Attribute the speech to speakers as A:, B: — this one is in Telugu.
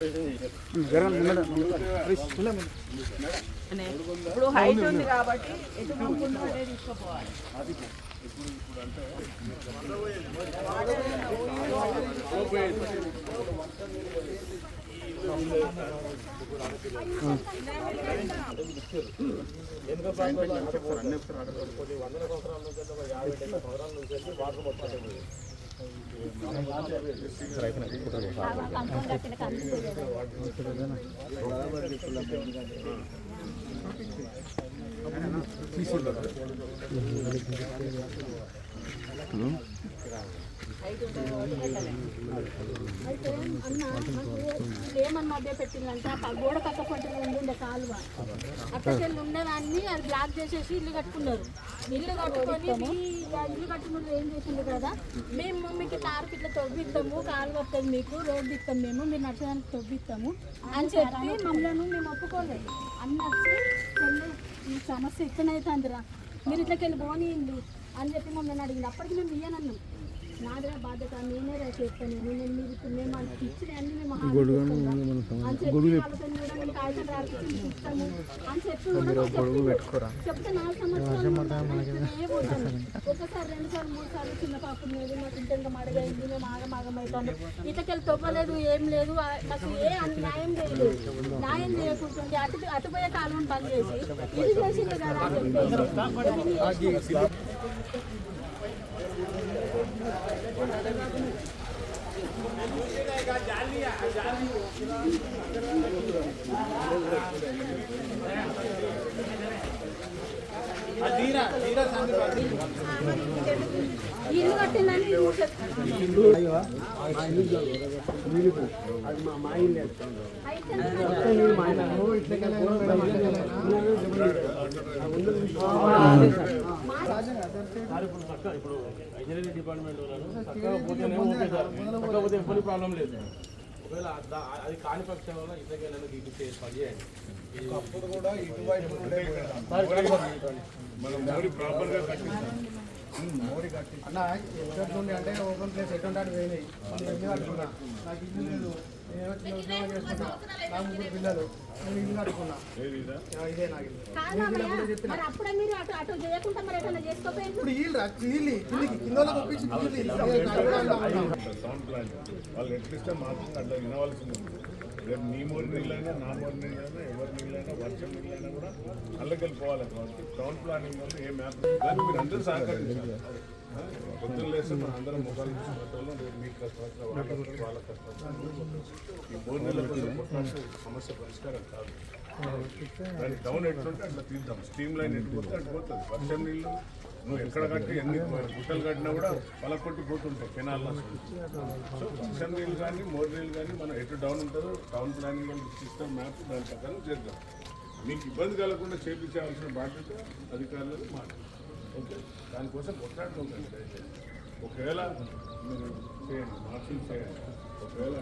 A: ఇప్పుడు హైట్ ఉంది కాబట్టి ఎటు పంపుందో అదే తీసుకుపోవాలి.
B: అయితే అన్న ఏమన్నా మధ్య పెట్టిందంటే ఆ గోడ పక్క పంటలో ఉండే కాలువ అక్కడికి ఉండేదాన్ని అది బ్లాక్ చేసేసి ఇల్లు కట్టుకున్నారు. ఇల్లు కట్టుకొని ఇల్లు కట్టుకున్నారు ఏం చేసిండు కదా, మేము మీకు తారుకి ఇట్లా తవ్విస్తాము, కాలువ వస్తుంది, మీకు రోడ్డు ఇస్తాం, మేము మీరు నచ్చడానికి తవ్విస్తాము అని చెప్పి మమ్మల్ని మేము ఒప్పుకోలేదు. అన్న వచ్చి ఈ సమస్య ఇక్కడైతుందిరా, మీరు ఇట్లకి వెళ్ళి పోనీయండి అని చెప్పి మమ్మల్ని అడిగింది. అప్పటికి మేము ఇయ్యనన్నాం, నాదే బాధ్యత, నేనే చేస్తాను, నేను మీరు మేము వాళ్ళకి ఇచ్చిన అన్ని మేము అని చెప్పి వాళ్ళతో కూడా మేము కాగితం రాసి ఇస్తాము అని చెప్పి చెప్తే 4 సంవత్సరాలు ఒకసారి 2 సార్లు 3 సార్లు చిన్న పాపం లేదు, మాకు ఇంత మడగైంది, మేము ఆగమాగమవుతాను, ఇట్లకెళ్ళి తొవ్వలేదు, ఏం లేదు, మాకు ఏ న్యాయం చేయలేదు. న్యాయం చేయకుంటుంది అటుపోయే కాలం బంద్ చేసి ఇది చేసింది కదా అని చెప్పేసి ఇల్లు కట్టిందని
C: ఇప్పుడు ఇంజనీరింగ్ డిపార్ట్మెంట్ చక్కకపోతే ఎప్పుడు ప్రాబ్లం లేదు. ఒకవేళ అది కాని పక్షం వల్ల ఇళ్ళకెళ్ళని గీపిస్తే ఏర్పాటు చేయండి.
D: అప్పుడు కూడా ఇటువైపు మోరీ కట్టి అన్న ఎక్కడ నుండి అంటే ఓపెన్ ప్లేస్ ఎటువంటి పోయినాయి, ఇల్లు కట్టుకున్నా, నాకు ఇల్లు లేదు, నేను ఉద్యోగం చేసుకున్నా, నాకు 3 పిల్లలు, నేను ఇల్లు కట్టుకున్నా, ఇదే నాకు ఇప్పుడు ఇల్లు కింద ఒప్పించి
E: వాళ్ళు ఎట్లిస్తే మాత్రం అట్లా వినవలసింది. నీ మోరి నీళ్ళైనా, నా మోరి నీళ్ళైనా, ఎవరి నీళ్ళైనా, వర్షం నీళ్ళైనా కూడా అల్లకెళ్ళిపోవాలి. కాబట్టి టౌన్ ప్లానింగ్ వల్ల ఏ మ్యాప్ దాన్ని మీరు అందరూ సహకరించాలి. పొద్దున్న లేస్తే మనం అందరం ముఖాలు చూసుకున్న మీ కష్టపడతారు, వాళ్ళ కష్టపడతారు. ఈ మోరి నీళ్ళ కోసం కొట్లాడితే సమస్య పరిష్కారం కాదు. దానికి టౌన్ ఎట్లుంటే అట్లా తీద్దాం. స్ట్రీమ్ లైన్ ఎట్టుపోతే అటు పోతుంది. వర్షం నీళ్ళు నువ్వు ఎక్కడ కట్టి ఎన్ని గుట్టలు కట్టినా కూడా పలకొట్టి పోతుంటాయి కెనాల్లో. సో వర్షం నీళ్ళు కానీ మోర్ నీళ్ళు కానీ మనం ఎటు డౌన్ ఉంటుందో టౌన్ ప్లానింగ్ వాళ్ళు సిస్టమ్ మ్యాప్ దాని ప్రకారం చేద్దాం. మీకు ఇబ్బంది కలగకుండా చేయించాల్సిన బాధ్యత అధికారులకు మాట. ఓకే, దానికోసం కొట్లాడుతుందండి. దయచేసి ఒకవేళ మీరు చేయండి, మార్పులు చేయండి. ఒకవేళ